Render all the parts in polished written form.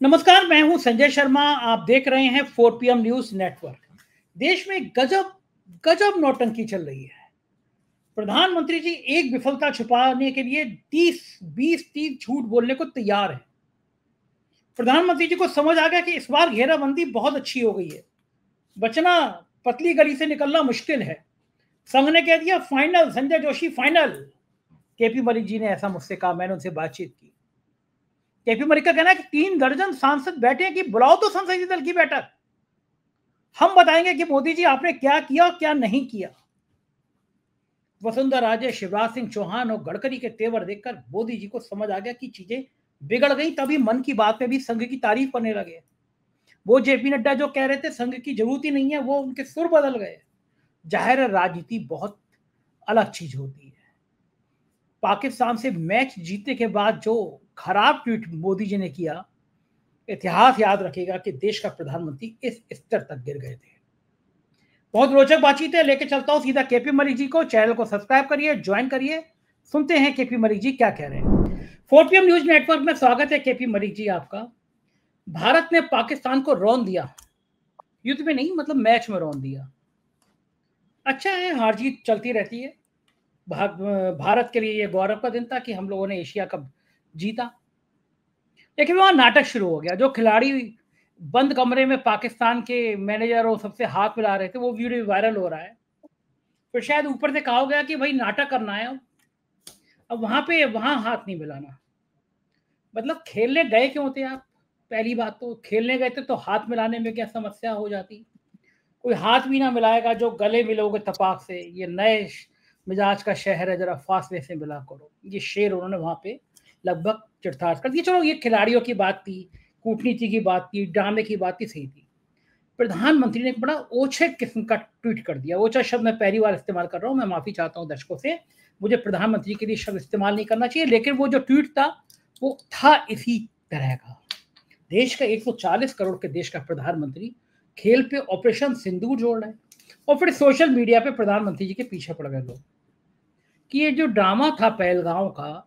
नमस्कार, मैं हूं संजय शर्मा। आप देख रहे हैं 4 PM न्यूज नेटवर्क। देश में गजब गजब नौटंकी चल रही है। प्रधानमंत्री जी एक विफलता छुपाने के लिए 30 झूठ बोलने को तैयार है। प्रधानमंत्री जी को समझ आ गया कि इस बार घेराबंदी बहुत अच्छी हो गई है, बचना पतली गली से निकलना मुश्किल है। संघ ने कह दिया final, Sanjay Joshi final. K P Malik ji ने ऐसा मुझसे कहा, मैंने उनसे बातचीत की। केपी मलिक का कहना है कि 3 दर्जन सांसद बैठे हैं कि बुलाओ तो संसदीय दल की बैठक, हम बताएंगे कि मोदी जी आपने क्या किया और क्या नहीं किया। वसुंधरा राजे, शिवराज सिंह चौहान और गडकरी के तेवर देखकर मोदी जी को समझ आ गया कि चीजें बिगड़ गई। तभी मन की बात में भी संघ की तारीफ करने लगे। वो जेपी नड्डा जो कह रहे थे संघ की जरूरत ही नहीं है, वो उनके सुर बदल गए। जाहिर है राजनीति बहुत अलग चीज होती है। पाकिस्तान से मैच जीतने के बाद जो खराब ट्वीट मोदी जी ने किया, इतिहास याद रखेगा कि देश का प्रधानमंत्री इस स्तर तक गिर गए थे। बहुत रोचक बातचीत है, लेके चलता हूं सीधा केपी मलिक जी को। चैनल को सब्सक्राइब करिए, ज्वाइन करिए, सुनते हैं केपी मलिक जी क्या कह रहे हैं। 4 PM न्यूज नेटवर्क में स्वागत है केपी मलिक जी आपका। भारत ने पाकिस्तान को रौंद दिया, युद्ध में नहीं मतलब मैच में रौंद दिया। अच्छा है, हार जीत चलती रहती है। भारत के लिए ये गौरव का दिन था कि हम लोगों ने एशिया कप जीता। लेकिन वहां नाटक शुरू हो गया। जो खिलाड़ी बंद कमरे में पाकिस्तान के मैनेजर और सबसे हाथ मिला रहे थे, वो वीडियो वायरल हो रहा है। फिर शायद ऊपर से कहा गया कि भाई नाटक करना है, अब वहां हाथ नहीं मिलाना। मतलब खेलने गए क्यों थे आप? पहली बात तो खेलने गए थे तो हाथ मिलाने में क्या समस्या हो जाती? कोई हाथ भी ना मिलाएगा, जो गले मिलोगे तपाक से। ये नए मिजाज का शहर है, जरा फासले से मिला करो। ये शेर उन्होंने वहां पे लगभग चिरताज कर दिया। चलो ये खिलाड़ियों की बात थी, कूटनीति की बात थी, ड्रामे की बात थी, सही थी। प्रधानमंत्री ने एक बड़ा ओछे किस्म का ट्वीट कर दिया। ओछा शब्द मैं पहली बार इस्तेमाल कर रहा हूं, मैं माफी चाहता हूं दर्शकों से। मुझे प्रधानमंत्री के लिए शब्द इस्तेमाल नहीं करना चाहिए, लेकिन वो जो ट्वीट था वो था इसी तरह का। देश का 140 करोड़ के देश का प्रधानमंत्री खेल पे ऑपरेशन सिंदूर जोड़ रहे हैं, और फिर सोशल मीडिया पे प्रधानमंत्री जी के पीछे पड़ गए लोग कि ये जो ड्रामा था पहलगांव का,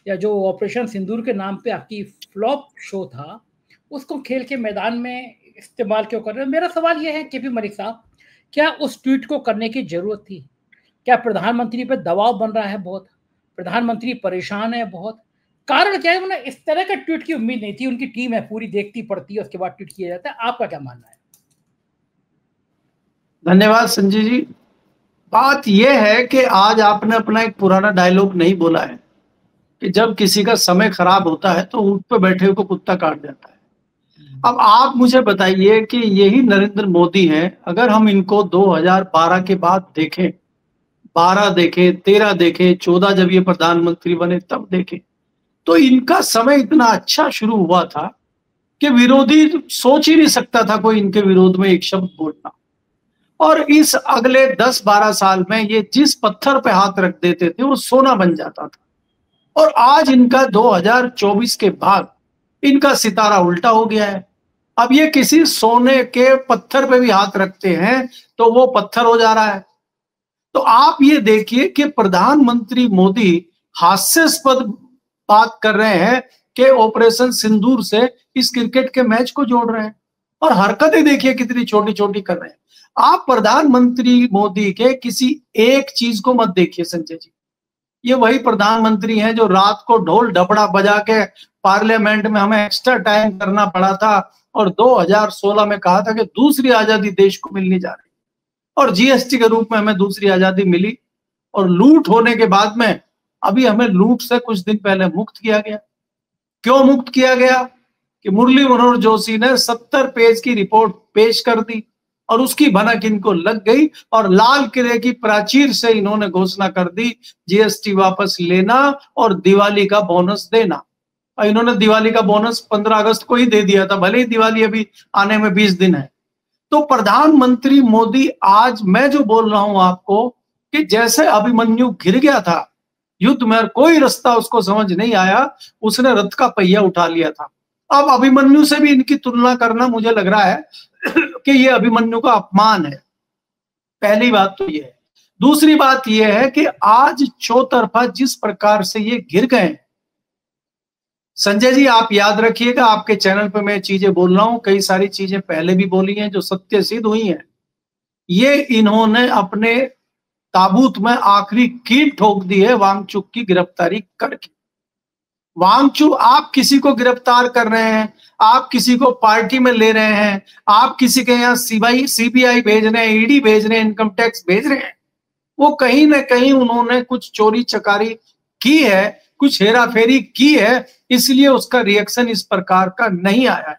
या जो ऑपरेशन सिंदूर के नाम पे आपकी फ्लॉप शो था, उसको खेल के मैदान में इस्तेमाल क्यों कर रहे हैं? मेरा सवाल यह है केपी मलिक साहब, क्या उस ट्वीट को करने की जरूरत थी? क्या प्रधानमंत्री पे दबाव बन रहा है बहुत? प्रधानमंत्री परेशान है बहुत? कारण क्या है? उन्हें इस तरह का ट्वीट की उम्मीद नहीं थी। उनकी टीम है पूरी, देखती पड़ती है, उसके बाद ट्वीट किया जाता है। आपका क्या मानना है? धन्यवाद संजय जी। बात यह है कि आज आपने अपना एक पुराना डायलॉग नहीं बोला है कि जब किसी का समय खराब होता है तो ऊंट पे बैठे हुए को कुत्ता काट जाता है। अब आप मुझे बताइए कि यही नरेंद्र मोदी हैं। अगर हम इनको 2012 के बाद देखें, 12 देखें, 13 देखें, 14 जब ये प्रधानमंत्री बने तब देखें, तो इनका समय इतना अच्छा शुरू हुआ था कि विरोधी सोच ही नहीं सकता था कोई इनके विरोध में एक शब्द बोलना। और इस अगले 10-12 साल में ये जिस पत्थर पे हाथ रख देते थे वो सोना बन जाता था। और आज इनका 2024 के बाद इनका सितारा उल्टा हो गया है। अब ये किसी सोने के पत्थर पे भी हाथ रखते हैं तो वो पत्थर हो जा रहा है। तो आप ये देखिए कि प्रधानमंत्री मोदी हास्यास्पद बात कर रहे हैं कि ऑपरेशन सिंदूर से इस क्रिकेट के मैच को जोड़ रहे हैं, और हरकतें देखिए कितनी छोटी छोटी कर रहे हैं। आप प्रधानमंत्री मोदी के किसी एक चीज को मत देखिए संजय जी। ये वही प्रधानमंत्री हैं जो रात को ढोल ढपड़ा बजा के पार्लियामेंट में हमें एक्स्ट्रा टाइम करना पड़ा था और 2016 में कहा था कि दूसरी आजादी देश को मिलने जा रही, और जीएसटी के रूप में हमें दूसरी आजादी मिली। और लूट होने के बाद में अभी हमें लूट से कुछ दिन पहले मुक्त किया गया। क्यों मुक्त किया गया? कि मुरली मनोहर जोशी ने 70 पेज की रिपोर्ट पेश कर दी और उसकी भनक इनको लग गई, और लाल किले की प्राचीर से इन्होंने घोषणा कर दी जीएसटी वापस लेना और दिवाली का बोनस देना। और इन्होंने दिवाली का बोनस 15 अगस्त को ही दे दिया था, भले ही दिवाली अभी आने में 20 दिन है। तो प्रधानमंत्री मोदी आज मैं जो बोल रहा हूं आपको कि जैसे अभिमन्यु घिर गया था युद्ध में, कोई रास्ता उसको समझ नहीं आया, उसने रथ का पहिया उठा लिया था। अब अभिमन्यु से भी इनकी तुलना करना मुझे लग रहा है कि ये अभिमन्यु का अपमान है। पहली बात तो ये है। दूसरी बात ये है कि आज चौतरफा जिस प्रकार से ये गिर गए, संजय जी, आप याद रखिएगा, आपके चैनल पे मैं चीजें बोल रहा हूं, कई सारी चीजें पहले भी बोली हैं जो सत्य सिद्ध हुई हैं। ये इन्होंने अपने ताबूत में आखिरी कील ठोक दी है वांगचुक की गिरफ्तारी करके। वांगचुक, आप किसी को गिरफ्तार कर रहे हैं, आप किसी को पार्टी में ले रहे हैं, आप किसी के यहाँ सीबीआई भेज रहे हैं, ईडी भेज रहे हैं, इनकम टैक्स भेज रहे हैं, वो कहीं ना कहीं उन्होंने कुछ चोरी चकारी की है, कुछ हेरा फेरी की है, इसलिए उसका रिएक्शन इस प्रकार का नहीं आया है।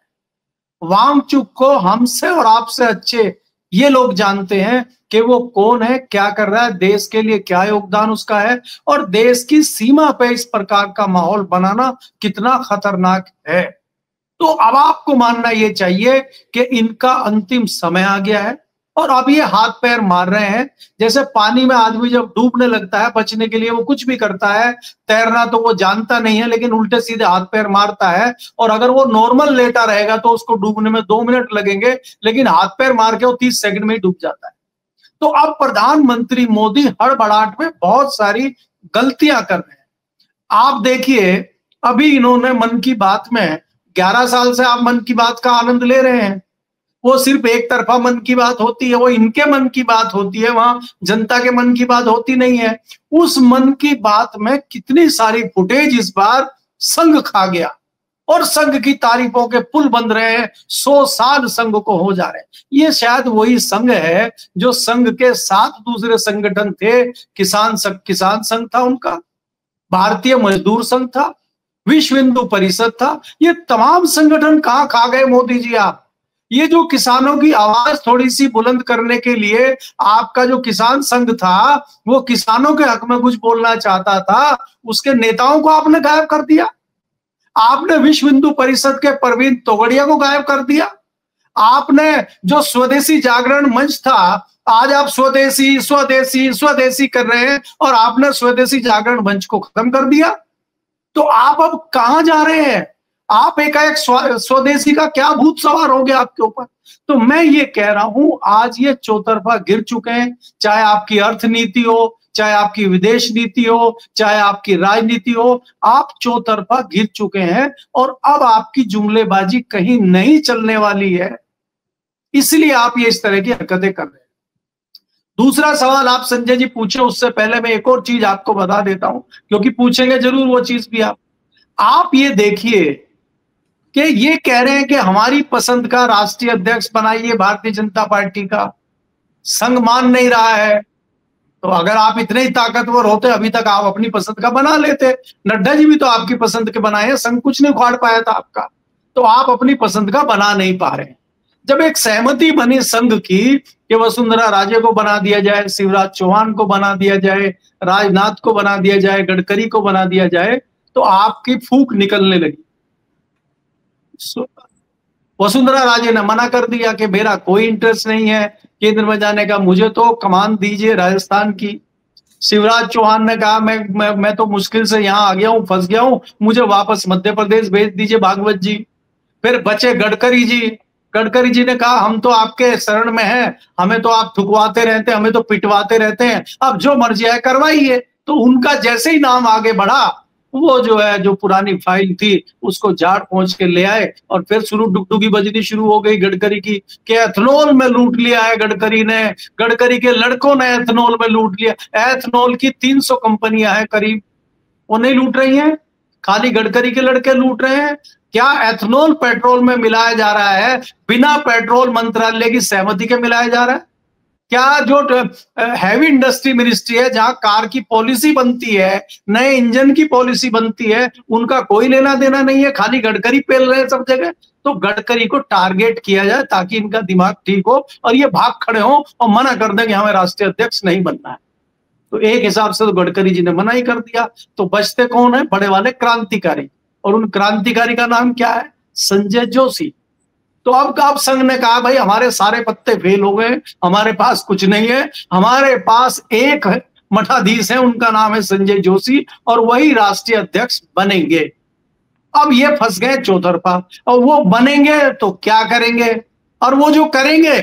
वांगचुक को हमसे और आपसे अच्छे ये लोग जानते हैं कि वो कौन है, क्या कर रहा है, देश के लिए क्या योगदान उसका है, और देश की सीमा पे इस प्रकार का माहौल बनाना कितना खतरनाक है। तो अब आपको मानना ये चाहिए कि इनका अंतिम समय आ गया है और अब ये हाथ पैर मार रहे हैं। जैसे पानी में आदमी जब डूबने लगता है बचने के लिए वो कुछ भी करता है, तैरना तो वो जानता नहीं है लेकिन उल्टे सीधे हाथ पैर मारता है, और अगर वो नॉर्मल लेटा रहेगा तो उसको डूबने में 2 मिनट लगेंगे, लेकिन हाथ पैर मार के वो 30 सेकंड में ही डूब जाता है। तो अब प्रधानमंत्री मोदी हड़बड़ाहट में बहुत सारी गलतियां कर रहे हैं। आप देखिए, अभी इन्होंने मन की बात में 11 साल से आप मन की बात का आनंद ले रहे हैं, वो सिर्फ एक तरफा मन की बात होती है, वो इनके मन की बात होती है, वहां जनता के मन की बात होती नहीं है। उस मन की बात में कितनी सारी फुटेज इस बार संघ खा गया और संघ की तारीफों के पुल बन रहे हैं, 100 साल संघ को हो जा रहे हैं। ये शायद वही संघ है जो संघ के 7 दूसरे संगठन थे, किसान संघ था उनका, भारतीय मजदूर संघ था, विश्व हिंदू परिषद था, ये तमाम संगठन कहां खा गए मोदी जी आप? ये जो किसानों की आवाज थोड़ी सी बुलंद करने के लिए आपका जो किसान संघ था, वो किसानों के हक में कुछ बोलना चाहता था, उसके नेताओं को आपने गायब कर दिया। आपने विश्व हिंदू परिषद के परवीन तोगड़िया को गायब कर दिया। आपने जो स्वदेशी जागरण मंच था, आज आप स्वदेशी स्वदेशी स्वदेशी कर रहे हैं और आपने स्वदेशी जागरण मंच को खत्म कर दिया। तो आप अब कहां जा रहे हैं? आप एकाएक स्वदेशी का क्या भूत सवार हो गया आपके ऊपर? तो मैं ये कह रहा हूं, आज ये चौतरफा गिर चुके हैं, चाहे आपकी अर्थनीति हो, चाहे आपकी विदेश नीति हो, चाहे आपकी राजनीति हो, आप चौतरफा गिर चुके हैं और अब आपकी जुमलेबाजी कहीं नहीं चलने वाली है, इसलिए आप ये इस तरह की हरकतें कर रहे हैं। दूसरा सवाल आप संजय जी पूछे, उससे पहले मैं एक और चीज आपको बता देता हूं, क्योंकि पूछेंगे जरूर वो चीज भी आप ये देखिए कि ये कह रहे हैं कि हमारी पसंद का राष्ट्रीय अध्यक्ष बनाइए भारतीय जनता पार्टी का, संघ मान नहीं रहा है। तो अगर आप इतने ही ताकतवर होते अभी तक आप अपनी पसंद का बना लेते। नड्डा जी भी तो आपकी पसंद के बनाए हैं, संघ कुछ नहीं उखाड़ पाया था आपका, तो आप अपनी पसंद का बना नहीं पा रहे। जब एक सहमति बनी संघ की कि वसुंधरा राजे को बना दिया जाए, शिवराज चौहान को बना दिया जाए, राजनाथ को बना दिया जाए, गडकरी को बना दिया जाए, तो आपकी फूंक निकलने लगी। वसुंधरा राजे ने मना कर दिया कि मेरा कोई इंटरेस्ट नहीं है केंद्र में जाने का, मुझे तो कमान दीजिए राजस्थान की। शिवराज चौहान ने कहा मैं तो मुश्किल से यहाँ आ गया हूँ, फंस गया हूँ, मुझे वापस मध्य प्रदेश भेज दीजिए भागवत जी। फिर बचे गडकरी जी। गडकरी जी ने कहा हम तो आपके शरण में हैं, हमें तो आप थुकवाते रहते हैं, हमें तो पिटवाते रहते हैं, अब जो मर्जी है करवाइए। तो उनका जैसे ही नाम आगे बढ़ा, वो जो है जो पुरानी फाइल थी उसको झाड़ पहुंच के ले आए और फिर शुरू डुगडुगी बजनी शुरू हो गई गडकरी की कि एथनॉल में लूट लिया है गडकरी ने, गडकरी के लड़कों ने एथनॉल में लूट लिया। एथनॉल की 300 कंपनियां हैं करीब, वो नहीं लूट रही हैं, खाली गडकरी के लड़के लूट रहे हैं। क्या एथनॉल पेट्रोल में मिलाया जा रहा है बिना पेट्रोल मंत्रालय की सहमति के मिलाया जा रहा है? क्या जो हैवी इंडस्ट्री मिनिस्ट्री है, जहां कार की पॉलिसी बनती है, नए इंजन की पॉलिसी बनती है, उनका कोई लेना देना नहीं है, खाली गडकरी पेल रहे हैं सब जगह। तो गडकरी को टारगेट किया जाए ताकि इनका दिमाग ठीक हो और ये भाग खड़े हो और मना कर दें कि हमें राष्ट्रीय अध्यक्ष नहीं बनना है। तो एक हिसाब से तो गडकरी जी ने मना ही कर दिया, तो बचते कौन है? बड़े वाले क्रांतिकारी, और उन क्रांतिकारी का नाम क्या है? संजय जोशी। तो अब आप संघ ने कहा भाई हमारे सारे पत्ते फेल हो गए, हमारे पास कुछ नहीं है, हमारे पास एक मठाधीश है, उनका नाम है संजय जोशी, और वही राष्ट्रीय अध्यक्ष बनेंगे। अब ये फंस गए चौतरफा, और वो बनेंगे तो क्या करेंगे, और वो जो करेंगे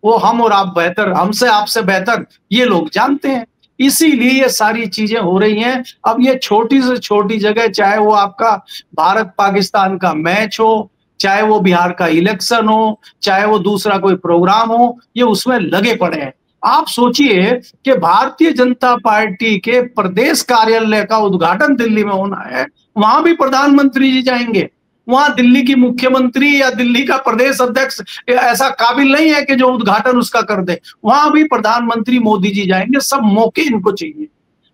वो हम और आप बेहतर, हमसे आपसे बेहतर ये लोग जानते हैं। इसीलिए ये सारी चीजें हो रही हैं। अब ये छोटी से छोटी जगह, चाहे वो आपका भारत पाकिस्तान का मैच हो, चाहे वो बिहार का इलेक्शन हो, चाहे वो दूसरा कोई प्रोग्राम हो, ये उसमें लगे पड़े हैं। आप सोचिए कि भारतीय जनता पार्टी के प्रदेश कार्यालय का उद्घाटन दिल्ली में होना है, वहां भी प्रधानमंत्री जी जाएंगे। वहां दिल्ली की मुख्यमंत्री या दिल्ली का प्रदेश अध्यक्ष ऐसा काबिल नहीं है कि जो उद्घाटन उसका कर दे, वहां भी प्रधानमंत्री मोदी जी जाएंगे। सब मौके इनको चाहिए।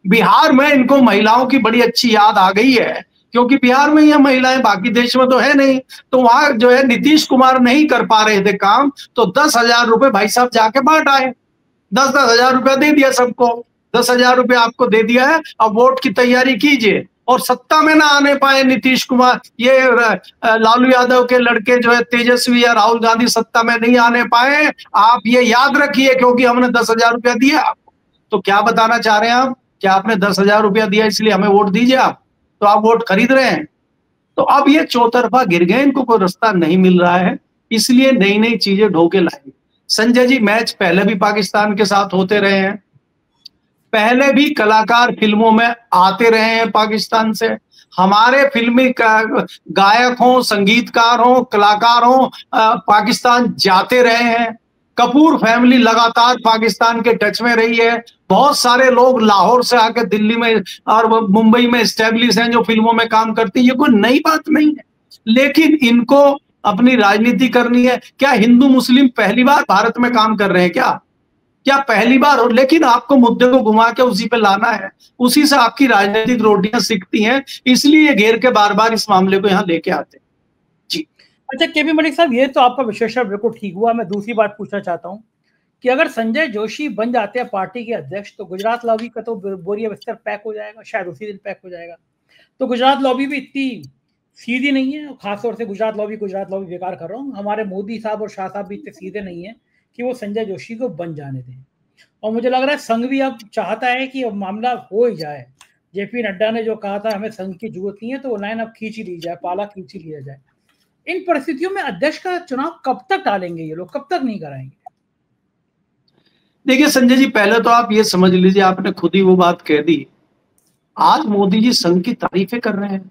बिहार में इनको महिलाओं की बड़ी अच्छी याद आ गई है, क्योंकि बिहार में ये महिलाएं, बाकी देश में तो है नहीं। तो वहां जो है नीतीश कुमार नहीं कर पा रहे थे काम, तो 10,000 रुपए भाई साहब जाके बांट आए। 10,000 रुपया दे दिया सबको, 10,000 रुपया आपको दे दिया है, अब वोट की तैयारी कीजिए। और सत्ता में ना आने पाए नीतीश कुमार, ये लालू यादव के लड़के जो है तेजस्वी या राहुल गांधी सत्ता में नहीं आने पाए, आप ये याद रखिए, क्योंकि हमने 10,000 रुपया दिया आपको। तो क्या बताना चाह रहे हैं आप? क्या आपने 10,000 रुपया दिया इसलिए हमें वोट दीजिए आप? तो आप वोट खरीद रहे हैं। तो अब ये चौतरफा गिर गए, इनको कोई रास्ता नहीं मिल रहा है, इसलिए नई नई चीजें ढोके लाएंगे। संजय जी, मैच पहले भी पाकिस्तान के साथ होते रहे हैं, पहले भी कलाकार फिल्मों में आते रहे हैं पाकिस्तान से। हमारे फिल्मी गायक हो, संगीतकार हो, कलाकार हो, पाकिस्तान जाते रहे हैं। कपूर फैमिली लगातार पाकिस्तान के टच में रही है। बहुत सारे लोग लाहौर से आके दिल्ली में और मुंबई में स्टैब्लिश हैं जो फिल्मों में काम करती है। ये कोई नई बात नहीं है, लेकिन इनको अपनी राजनीति करनी है। क्या हिंदू मुस्लिम पहली बार भारत में काम कर रहे हैं? क्या पहली बार हो? लेकिन आपको मुद्दे को घुमा के उसी पे लाना है, उसी से आपकी राजनीतिक रोटियां सिकती हैं, इसलिए घेर के बार बार इस मामले को यहां लेके आते हैं। जी अच्छा केपी मलिक साहब, ये तो आपका विश्लेषण बिल्कुल ठीक हुआ। मैं दूसरी बात पूछना चाहता हूँ कि अगर संजय जोशी बन जाते हैं पार्टी के अध्यक्ष, तो गुजरात लॉबी का तो बोरिया बिस्तर पैक हो जाएगा, शायद उसी दिन पैक हो जाएगा। तो गुजरात लॉबी भी इतनी सीधी नहीं है, खासतौर से गुजरात लॉबी बेकार कर रहा हूँ, हमारे मोदी साहब और शाह साहब भी इतने सीधे नहीं है कि वो संजय जोशी को बन जाने दें। और मुझे लग रहा है संघ भी अब चाहता है कि अब मामला हो ही जाए। जेपी नड्डा ने जो कहा था हमें संघ की जरूरत नहीं है, तो वो लाइन अब खींच ही ली जाए, पाला खींच ही लिया जाए। इन परिस्थितियों में अध्यक्ष का चुनाव कब तक टालेंगे ये लोग, कब तक नहीं कराएंगे? देखिए संजय जी, पहले तो आप ये समझ लीजिए, आपने खुद ही वो बात कह दी। आज मोदी जी संघ की तारीफें कर रहे हैं,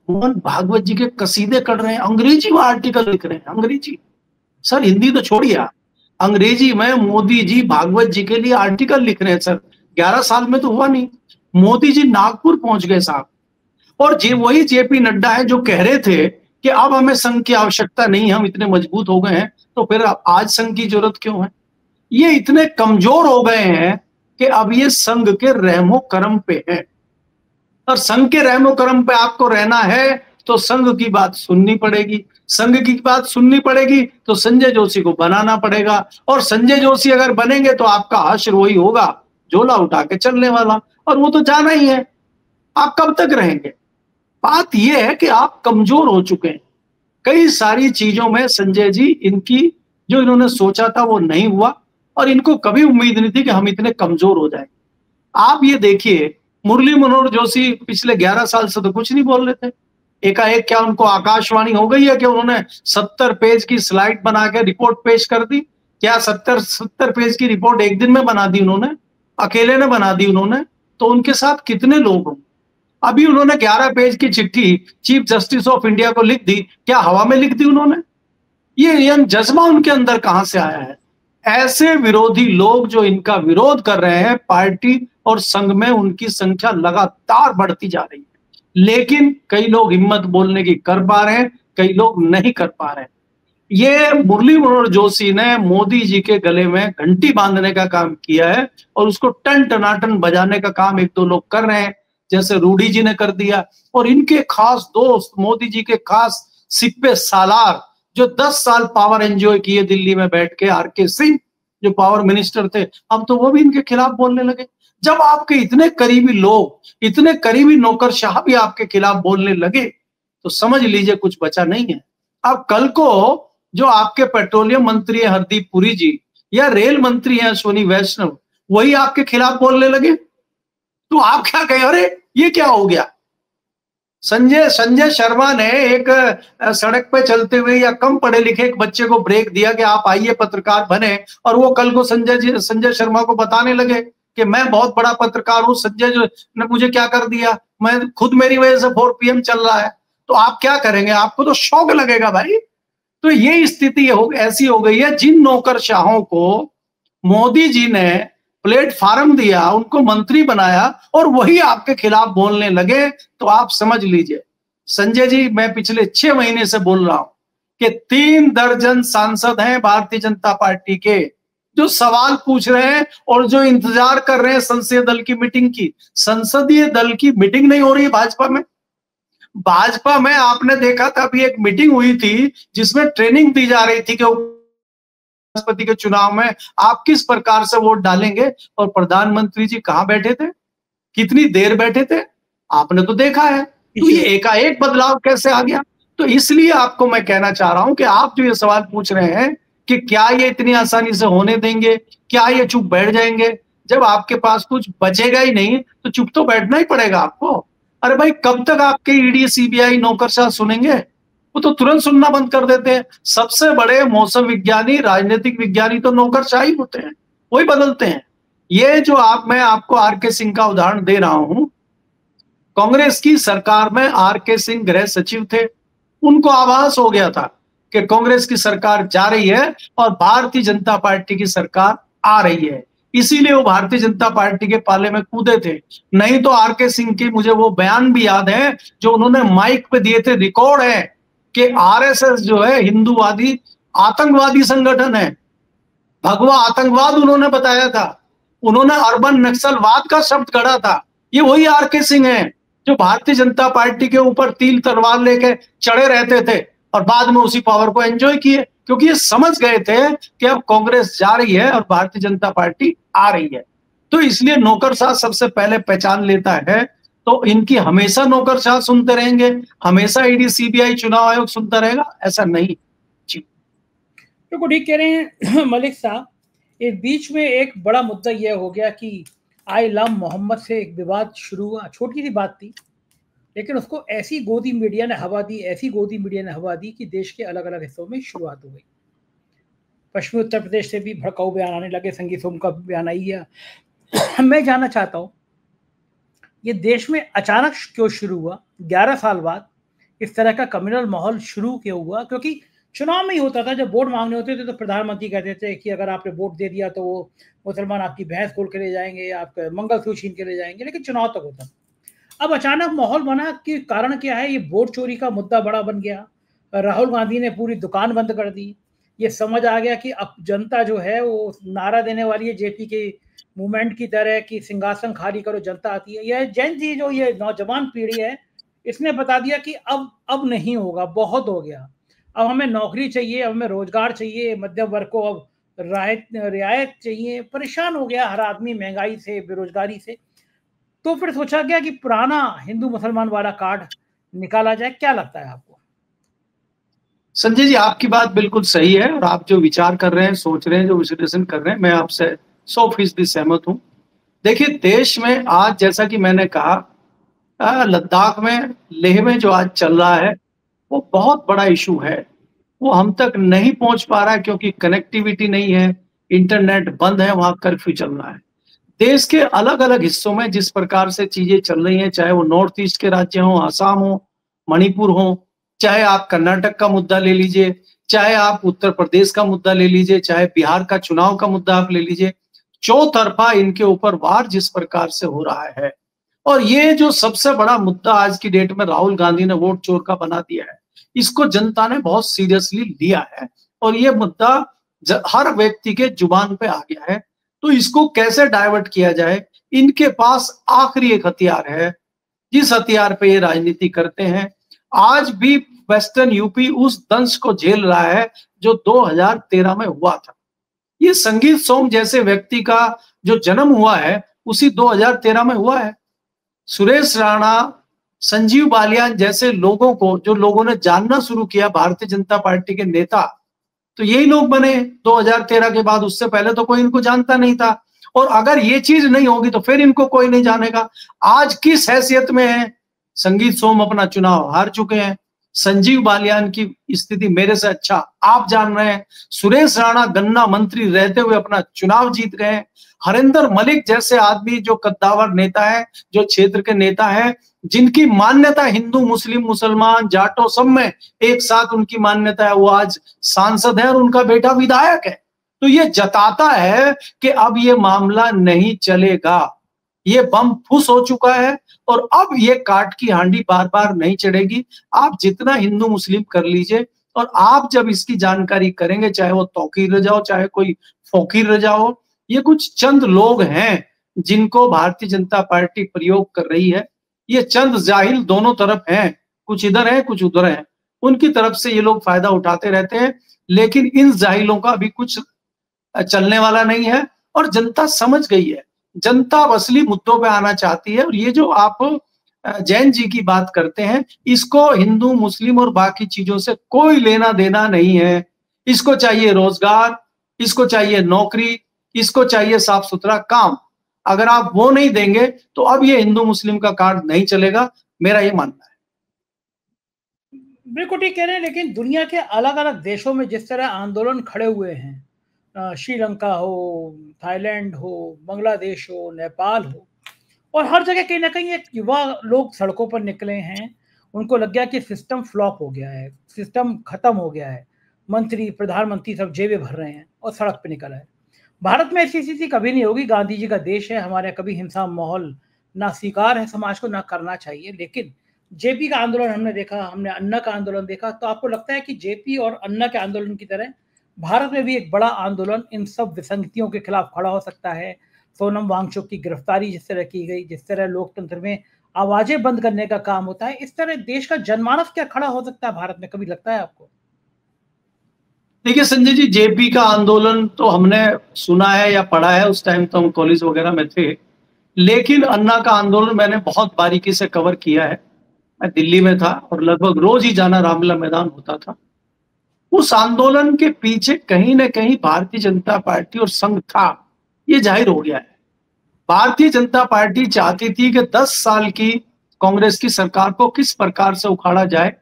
मोहन भागवत जी के कसीदे कर रहे हैं, अंग्रेजी में आर्टिकल लिख रहे हैं। अंग्रेजी सर, हिंदी तो छोड़िए आप, अंग्रेजी में मोदी जी भागवत जी के लिए आर्टिकल लिख रहे हैं। सर 11 साल में तो हुआ नहीं। मोदी जी नागपुर पहुंच गए साहब, और वही जेपी नड्डा है जो कह रहे थे कि अब हमें संघ की आवश्यकता नहीं, हम इतने मजबूत हो गए हैं, तो फिर आज संघ की जरूरत क्यों है? ये इतने कमजोर हो गए हैं कि अब ये संघ के रहमो करम पे है, और संघ के रहमो करम पे आपको रहना है तो संघ की बात सुननी पड़ेगी। संघ की बात सुननी पड़ेगी तो संजय जोशी को बनाना पड़ेगा, और संजय जोशी अगर बनेंगे तो आपका हश्र वही होगा, झोला उठा के चलने वाला, और वो तो जाना ही है। आप कब तक रहेंगे? बात यह है कि आप कमजोर हो चुके हैं कई सारी चीजों में। संजय जी, इनकी जो इन्होंने सोचा था वो नहीं हुआ, और इनको कभी उम्मीद नहीं थी कि हम इतने कमजोर हो जाएंगे। आप ये देखिए, मुरली मनोहर जोशी पिछले 11 साल से तो कुछ नहीं बोल रहे थे, एकाएक क्या उनको आकाशवाणी हो गई है कि उन्होंने 70 पेज की स्लाइड बना के रिपोर्ट पेश कर दी? क्या 70 पेज की रिपोर्ट एक दिन में बना दी उन्होंने? अकेले ने बना दी उन्होंने? तो उनके साथ कितने लोग होंगे? अभी उन्होंने 11 पेज की चिट्ठी चीफ जस्टिस ऑफ इंडिया को लिख दी, क्या हवा में लिख दी उन्होंने? ये जज्बा उनके अंदर कहां से आया है? ऐसे विरोधी लोग जो इनका विरोध कर रहे हैं, पार्टी और संघ में उनकी संख्या लगातार बढ़ती जा रही है, लेकिन कई लोग हिम्मत बोलने की कर पा रहे हैं, कई लोग नहीं कर पा रहे हैं। ये मुरली मनोहर जोशी ने मोदी जी के गले में घंटी बांधने का काम किया है, और उसको टन टनाटन बजाने का काम एक दो लोग कर रहे हैं, जैसे रूडी जी ने कर दिया। और इनके खास दोस्त, मोदी जी के खास सिप्पे सालार, जो 10 साल पावर एंजॉय किए दिल्ली में बैठ के, आर.के. सिंह जो पावर मिनिस्टर थे, अब तो वो भी इनके खिलाफ बोलने लगे। जब आपके इतने करीबी लोग, इतने करीबी नौकरशाह भी आपके खिलाफ बोलने लगे, तो समझ लीजिए कुछ बचा नहीं है। अब कल को जो आपके पेट्रोलियम मंत्री है हरदीप पुरी जी, या रेल मंत्री है अश्विनी वैष्णव, वही आपके खिलाफ बोलने लगे, तो आप क्या कहें, अरे ये क्या हो गया? संजय शर्मा ने एक सड़क पे चलते हुए या कम पढ़े लिखे एक बच्चे को ब्रेक दिया कि आप आइए पत्रकार बने, और वो कल को संजय शर्मा को बताने लगे कि मैं बहुत बड़ा पत्रकार हूं, संजय जो ने मुझे क्या कर दिया, मैं खुद मेरी वजह से 4 PM चल रहा है, तो आप क्या करेंगे? आपको तो शौक लगेगा भाई। तो ये स्थिति ऐसी हो गई है, जिन नौकरशाहों को मोदी जी ने प्लेटफार्म दिया, उनको मंत्री बनाया, और वही आपके खिलाफ बोलने लगे, तो आप समझ लीजिए। संजय जी, मैं पिछले 6 महीने से बोल रहा हूं कि 3 दर्जन सांसद हैं भारतीय जनता पार्टी के, जो सवाल पूछ रहे हैं और जो इंतजार कर रहे हैं संसदीय दल की मीटिंग की। संसदीय दल की मीटिंग नहीं हो रही है भाजपा में। भाजपा में आपने देखा था, अभी एक मीटिंग हुई थी जिसमें ट्रेनिंग दी जा रही थी कि राष्ट्रपति के चुनाव में आप किस प्रकार से वोट डालेंगे, और प्रधानमंत्री जी कहां बैठे थे, कितनी देर बैठे थे, आपने तो देखा है। तो ये एकाएक बदलाव कैसे आ गया? तो इसलिए आपको मैं कहना चाह रहा हूं कि आप जो ये सवाल पूछ रहे हैं कि क्या ये इतनी आसानी से होने देंगे, क्या ये चुप बैठ जाएंगे, जब आपके पास कुछ बचेगा ही नहीं तो चुप तो बैठना ही पड़ेगा आपको। अरे भाई, कब तक आपके ईडी सीबीआई नौकरशाह सुनेंगे? वो तो तुरंत सुनना बंद कर देते हैं। सबसे बड़े मौसम विज्ञानी, राजनीतिक विज्ञानी तो नौकरशाह ही होते हैं, वही बदलते हैं। ये जो मैं आपको आर.के. सिंह का उदाहरण दे रहा हूं, कांग्रेस की सरकार में आर.के. सिंह गृह सचिव थे, उनको आभास हो गया था कि कांग्रेस की सरकार जा रही है और भारतीय जनता पार्टी की सरकार आ रही है, इसीलिए वो भारतीय जनता पार्टी के पाले में कूदे थे। नहीं तो आर.के. सिंह की मुझे वो बयान भी याद है जो उन्होंने माइक पे दिए थे, रिकॉर्ड है कि आरएसएस जो है हिंदूवादी आतंकवादी संगठन है, भगवा आतंकवाद उन्होंने बताया था, उन्होंने अर्बन नक्सलवाद का शब्द गढ़ा था। ये वही आर.के. सिंह है जो भारतीय जनता पार्टी के ऊपर तीर तलवार लेके चढ़े रहते थे और बाद में उसी पावर को एंजॉय किए, क्योंकि ये समझ गए थे कि अब कांग्रेस जा रही है और भारतीय जनता पार्टी आ रही है। तो इसलिए नौकरशाह सबसे पहले पहचान लेता है। तो इनकी हमेशा नौकरशाह सुनते रहेंगे, हमेशा ईडी सीबीआई चुनाव आयोग सुनता रहेगा, ऐसा नहीं। तो ठीक कह रहे हैं मलिक साहब। इस बीच में एक बड़ा मुद्दा यह हो गया कि आई लव मोहम्मद से एक विवाद शुरू हुआ। छोटी सी बात थी, लेकिन उसको ऐसी गोदी मीडिया ने हवा दी, ऐसी गोदी मीडिया ने हवा दी कि देश के अलग अलग हिस्सों में शुरुआत हो गई। पश्चिमी उत्तर प्रदेश से भी भड़काऊ बयान आने लगे, संगीत सोम का बयान आई है। मैं जानना चाहता हूँ, ये देश में अचानक क्यों शुरू हुआ? 11 साल बाद इस तरह का कम्युनल माहौल शुरू क्यों हुआ? क्योंकि चुनाव में ही होता था, जब वोट मांगने होते थे तो प्रधानमंत्री कहते थे कि अगर आपने वोट दे दिया तो वो मुसलमान आपकी भैंस खोल के ले जाएंगे, आपका मंगलसूत्र छीन के ले जाएंगे, लेकिन चुनाव तक होता। अब अचानक माहौल बना कि कारण क्या है? ये वोट चोरी का मुद्दा बड़ा बन गया। राहुल गांधी ने पूरी दुकान बंद कर दी। ये समझ आ गया कि अब जनता जो है वो नारा देने वाली है, जेपी के मूवमेंट की तरह कि सिंहासन खाली करो, जनता आती है। यह जैन जी, जो ये नौजवान पीढ़ी है, इसने बता दिया कि अब नहीं होगा, बहुत हो गया। अब हमें नौकरी चाहिए, अब हमें रोजगार चाहिए, मध्यम वर्ग को अब रियायत चाहिए। परेशान हो गया हर आदमी महंगाई से, बेरोजगारी से। तो फिर सोचा गया कि पुराना हिंदू मुसलमान वाला कार्ड निकाला जाए। क्या लगता है आपको? संजय जी, आपकी बात बिल्कुल सही है, और आप जो विचार कर रहे हैं, सोच रहे हैं, जो विश्लेषण कर रहे हैं, मैं आपसे 100% सहमत हूं। देखिए, देश में आज, जैसा कि मैंने कहा, लद्दाख में, लेह में जो आज चल रहा है वो बहुत बड़ा इशू है। वो हम तक नहीं पहुंच पा रहा है क्योंकि कनेक्टिविटी नहीं है, इंटरनेट बंद है, वहां कर्फ्यू चल रहा है। देश के अलग अलग हिस्सों में जिस प्रकार से चीजें चल रही हैं, चाहे वो नॉर्थ ईस्ट के राज्य हो, आसाम हो, मणिपुर हो, चाहे आप कर्नाटक का मुद्दा ले लीजिए, चाहे आप उत्तर प्रदेश का मुद्दा ले लीजिए, चाहे बिहार का चुनाव का मुद्दा आप ले लीजिए, चौतरफा इनके ऊपर वार जिस प्रकार से हो रहा है। और ये जो सबसे बड़ा मुद्दा आज की डेट में राहुल गांधी ने वोट चोर का बना दिया है, इसको जनता ने बहुत सीरियसली लिया है, और ये मुद्दा हर व्यक्ति के जुबान पे आ गया है। तो इसको कैसे डाइवर्ट किया जाए, इनके पास आखिरी एक हथियार है, जिस हथियार पे ये राजनीति करते हैं। आज भी वेस्टर्न यूपी उस दंश को झेल रहा है जो 2013 में हुआ था। ये संगीत सोम जैसे व्यक्ति का जो जन्म हुआ है उसी 2013 में हुआ है। सुरेश राणा, संजीव बालियान जैसे लोगों को, जो लोगों ने जानना शुरू किया भारतीय जनता पार्टी के नेता, तो यही लोग बने 2013 के बाद। उससे पहले तो कोई इनको जानता नहीं था, और अगर ये चीज नहीं होगी तो फिर इनको कोई नहीं जानेगा। आज किस हैसियत में है संगीत सोम? अपना चुनाव हार चुके हैं, संजीव बालियान की स्थिति मेरे से अच्छा आप जान रहे हैं। सुरेश राणा गन्ना मंत्री रहते हुए अपना चुनाव जीत गए। हरिंदर मलिक जैसे आदमी जो कद्दावर नेता है, जो क्षेत्र के नेता है, जिनकी मान्यता हिंदू मुस्लिम मुसलमान जाटो सब में एक साथ उनकी मान्यता है, वो आज सांसद है और उनका बेटा विधायक है। तो ये जताता है कि अब ये मामला नहीं चलेगा, ये बम फुस हो चुका है और अब ये काट की हांडी बार बार नहीं चढ़ेगी। आप जितना हिंदू मुस्लिम कर लीजिए, और आप जब इसकी जानकारी करेंगे, चाहे वो तौकीर रजा हो चाहे कोई फौकीर रजा हो, ये कुछ चंद लोग हैं जिनको भारतीय जनता पार्टी प्रयोग कर रही है। ये चंद जाहिल दोनों तरफ हैं, कुछ इधर है कुछ उधर है, उनकी तरफ से ये लोग फायदा उठाते रहते हैं। लेकिन इन जाहिलों का भी कुछ चलने वाला नहीं है और जनता समझ गई है। जनता असली मुद्दों पे आना चाहती है। और ये जो आप जैन जी की बात करते हैं, इसको हिंदू मुस्लिम और बाकी चीजों से कोई लेना देना नहीं है। इसको चाहिए रोजगार, इसको चाहिए नौकरी, इसको चाहिए साफ सुथरा काम। अगर आप वो नहीं देंगे तो अब ये हिंदू मुस्लिम का कार्ड नहीं चलेगा, मेरा ये मानना है। बिल्कुल ठीक कह रहे हैं, लेकिन दुनिया के अलग अलग देशों में जिस तरह आंदोलन खड़े हुए हैं, श्रीलंका हो, थाईलैंड हो, बांग्लादेश हो, नेपाल हो, और हर जगह कहीं ना कहीं एक युवा लोग सड़कों पर निकले हैं। उनको लग गया कि सिस्टम फ्लॉप हो गया है, सिस्टम खत्म हो गया है, मंत्री प्रधानमंत्री सब जेबें भर रहे हैं और सड़क पे निकल आए। भारत में ऐसी स्थिति कभी नहीं होगी, गांधी जी का देश है, हमारे कभी हिंसा माहौल ना स्वीकार है समाज को, ना करना चाहिए। लेकिन जेपी का आंदोलन हमने देखा, हमने अन्ना का आंदोलन देखा, तो आपको लगता है कि जेपी और अन्ना के आंदोलन की तरह भारत में भी एक बड़ा आंदोलन इन सब विसंगतियों के खिलाफ खड़ा हो सकता है? सोनम वांगचुक की गिरफ्तारी जिस तरह की गई, जिस तरह लोकतंत्र में आवाजें बंद करने का काम होता है, इस तरह देश का जनमानस क्या खड़ा हो सकता है भारत में, कभी लगता है आपको? देखिए संजय जी, जेपी का आंदोलन तो हमने सुना है या पढ़ा है, उस टाइम तो हम कॉलेज वगैरह में थे। लेकिन अन्ना का आंदोलन मैंने बहुत बारीकी से कवर किया है। मैं दिल्ली में था और लगभग रोज ही जाना रामलीला मैदान होता था। उस आंदोलन के पीछे कहीं ना कहीं भारतीय जनता पार्टी और संघ था, ये जाहिर हो गया है। भारतीय जनता पार्टी चाहती थी कि 10 साल की कांग्रेस की सरकार को किस प्रकार से उखाड़ा जाए।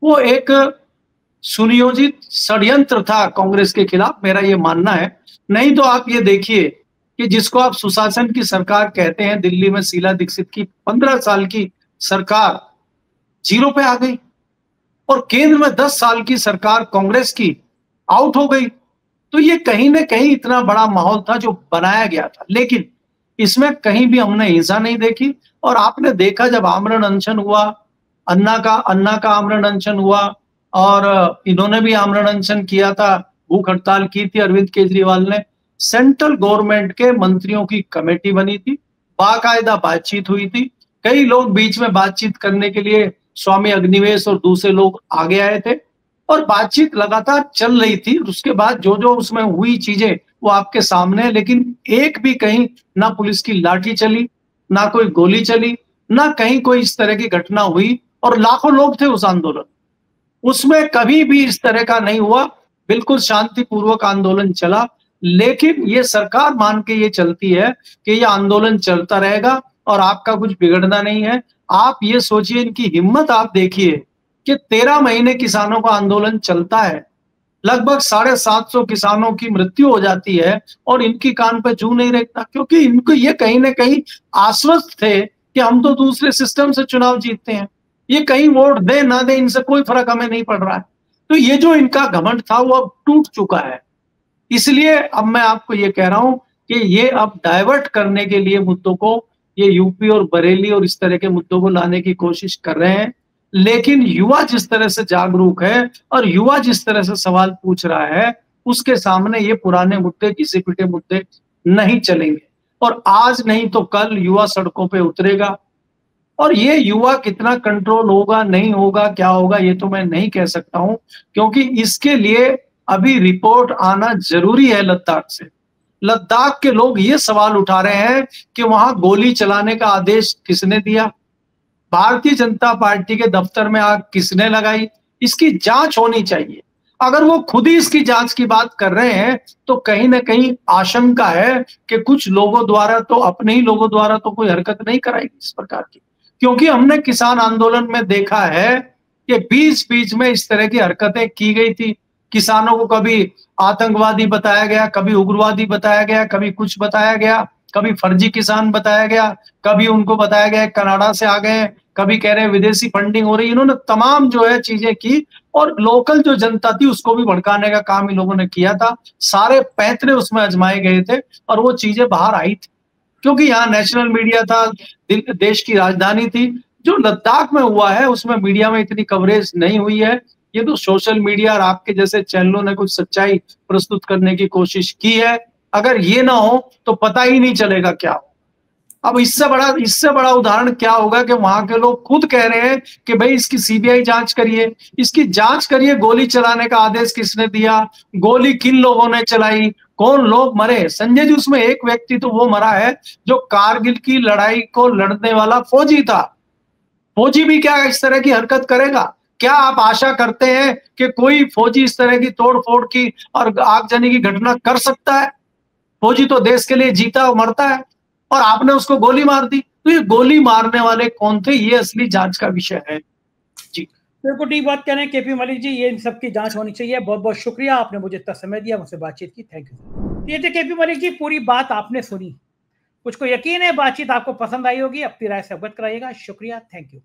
वो एक सुनियोजित षड्यंत्र था कांग्रेस के खिलाफ, मेरा ये मानना है। नहीं तो आप ये देखिए कि जिसको आप सुशासन की सरकार कहते हैं, दिल्ली में शीला दीक्षित की 15 साल की सरकार जीरो पे आ गई और केंद्र में 10 साल की सरकार कांग्रेस की आउट हो गई। तो ये कहीं ना कहीं इतना बड़ा माहौल था जो बनाया गया था, लेकिन इसमें कहीं भी हमने हिंसा नहीं देखी। और आपने देखा जब आमरण अनशन हुआ, अन्ना का आमरण अनशन हुआ और इन्होंने भी आमरण अनशन किया था, भूख हड़ताल की थी अरविंद केजरीवाल ने। सेंट्रल गवर्नमेंट के मंत्रियों की कमेटी बनी थी, बाकायदा बातचीत हुई थी। कई लोग बीच में बातचीत करने के लिए स्वामी अग्निवेश और दूसरे लोग आगे आए थे और बातचीत लगातार चल रही थी। उसके बाद जो जो उसमें हुई चीजें वो आपके सामने है। लेकिन एक भी कहीं ना पुलिस की लाठी चली, ना कोई गोली चली, ना कहीं कोई इस तरह की घटना हुई। और लाखों लोग थे उस आंदोलन, उसमें कभी भी इस तरह का नहीं हुआ, बिल्कुल शांतिपूर्वक आंदोलन चला। लेकिन ये सरकार मान के ये चलती है कि ये आंदोलन चलता रहेगा और आपका कुछ बिगड़ना नहीं है। आप ये सोचिए, इनकी हिम्मत आप देखिए कि 13 महीने किसानों का आंदोलन चलता है, लगभग 750 किसानों की मृत्यु हो जाती है और इनकी कान पे जू नहीं रहता, क्योंकि इनको ये कहीं ना कहीं आश्वस्त थे कि हम तो दूसरे सिस्टम से चुनाव जीतते हैं, ये कहीं वोट दे ना दे इनसे कोई फर्क हमें नहीं पड़ रहा है। तो ये जो इनका घमंड था वो अब टूट चुका है। इसलिए अब मैं आपको ये कह रहा हूं कि ये अब डाइवर्ट करने के लिए मुद्दों को, ये यूपी और बरेली और इस तरह के मुद्दों को लाने की कोशिश कर रहे हैं। लेकिन युवा जिस तरह से जागरूक है और युवा जिस तरह से सवाल पूछ रहा है, उसके सामने ये पुराने मुद्दे, घिसे पिटे मुद्दे नहीं चलेंगे। और आज नहीं तो कल युवा सड़कों पे उतरेगा। और ये युवा कितना कंट्रोल होगा, नहीं होगा, क्या होगा, ये तो मैं नहीं कह सकता हूं, क्योंकि इसके लिए अभी रिपोर्ट आना जरूरी है लद्दाख से। लद्दाख के लोग ये सवाल उठा रहे हैं कि वहां गोली चलाने का आदेश किसने दिया, भारतीय जनता पार्टी के दफ्तर में आग किसने लगाई, इसकी जांच होनी चाहिए। अगर वो खुद ही इसकी जांच की बात कर रहे हैं तो कहीं ना कहीं आशंका है कि कुछ लोगों द्वारा तो, अपने ही लोगों द्वारा तो कोई हरकत नहीं कराएगी इस प्रकार की। क्योंकि हमने किसान आंदोलन में देखा है कि बीच बीच में इस तरह की हरकतें की गई थी। किसानों को कभी आतंकवादी बताया गया, कभी उग्रवादी बताया गया, कभी कुछ बताया गया, कभी फर्जी किसान बताया गया, कभी उनको बताया गया कनाडा से आ गए, कभी कह रहे हैं विदेशी फंडिंग हो रही। इन्होंने तमाम जो है चीजें की और लोकल जो जनता थी उसको भी भड़काने का काम इन लोगों ने किया था। सारे पैंतरे उसमें आजमाए गए थे और वो चीजें बाहर आई थी, क्योंकि यहाँ नेशनल मीडिया था, देश की राजधानी थी। जो लद्दाख में हुआ है उसमें मीडिया में इतनी कवरेज नहीं हुई है। ये तो सोशल मीडिया और आपके जैसे चैनलों ने कुछ सच्चाई प्रस्तुत करने की कोशिश की है। अगर ये ना हो तो पता ही नहीं चलेगा क्या हो। अब इससे बड़ा उदाहरण क्या होगा कि वहां के लोग खुद कह रहे हैं कि भाई इसकी सीबीआई जांच करिए, इसकी जांच करिए। गोली चलाने का आदेश किसने दिया, गोली किन लोगों ने चलाई, कौन लोग मरे। संजय जी, उसमें एक व्यक्ति तो वो मरा है जो कारगिल की लड़ाई को लड़ने वाला फौजी था। फौजी भी क्या इस तरह की हरकत करेगा? क्या आप आशा करते हैं कि कोई फौजी इस तरह की तोड़फोड़ की और आगजनी की घटना कर सकता है? फौजी तो देश के लिए जीता और मरता है, और आपने उसको गोली मार दी। तो ये गोली मारने वाले कौन थे, ये असली जांच का विषय है। जी बिल्कुल ठीक बात कह रहे हैं केपी मलिक जी, ये इन सब की जांच होनी चाहिए। बहुत बहुत शुक्रिया, आपने मुझे इतना समय दिया, मुझसे बातचीत की, थैंक यू। ये थे केपी मलिक जी, पूरी बात आपने सुनी। कुछ को यकीन है बातचीत आपको पसंद आई होगी, अपनी राय से अवगत कराइएगा। शुक्रिया, थैंक यू।